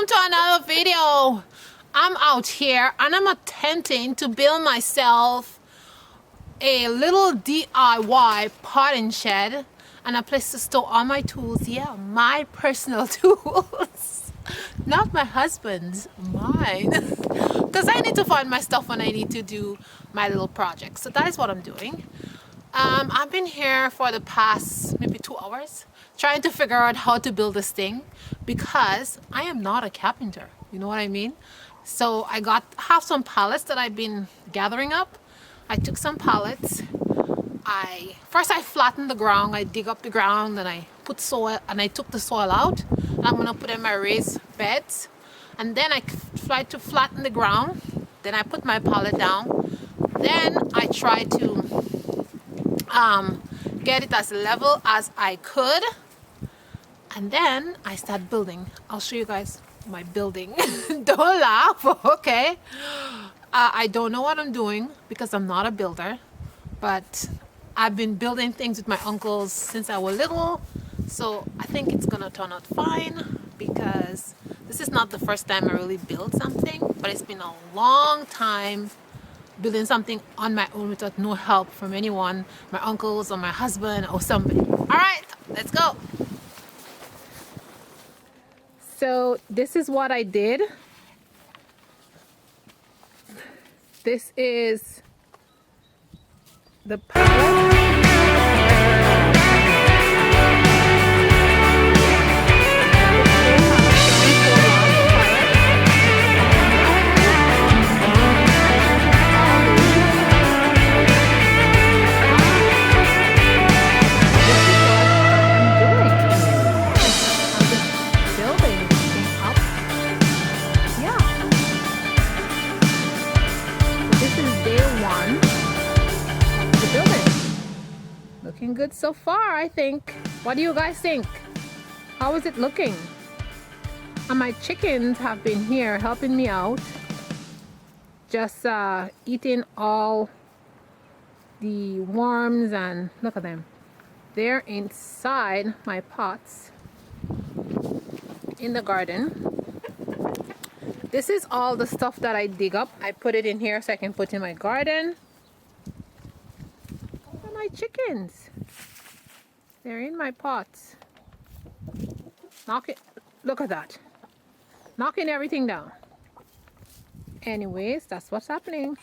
welcome to another video. I'm out here and I'm attempting to build myself a little DIY potting shed and a place to store all my tools. Yeah, my personal tools. Not my husband's, mine. Because I need to find my stuff when I need to do my little project. So that is what I'm doing. I've been here for the past maybe 2 hours trying to figure out how to build this thing because I am not a carpenter, you know what I mean? So I have some pallets that I've been gathering up. I took some pallets. First I flattened the ground. I dig up the ground and I put soil and I took the soil out and I'm gonna put in my raised beds, and then I tried to flatten the ground. Then I put my pallet down. Then I tried to get it as level as I could, and then I start building. I'll show you guys my building. Don't laugh, okay? I don't know what I'm doing because I'm not a builder, but I've been building things with my uncles since I was little, so I think it's gonna turn out fine because this is not the first time I really built something, but it's been a long time building something on my own without no help from anyone, my uncles or my husband or somebody. All right, let's go. So this is what I did. This is the pallet. Looking good so far, I think. What do you guys think? How is it looking? And my chickens have been here helping me out, just eating all the worms, and look at them. They're inside my pots in the garden. This is all the stuff that I dig up. I put it in here so I can put in my garden. My chickens, they're in my pots. Look at that, knocking everything down. Anyways, that's what's happening.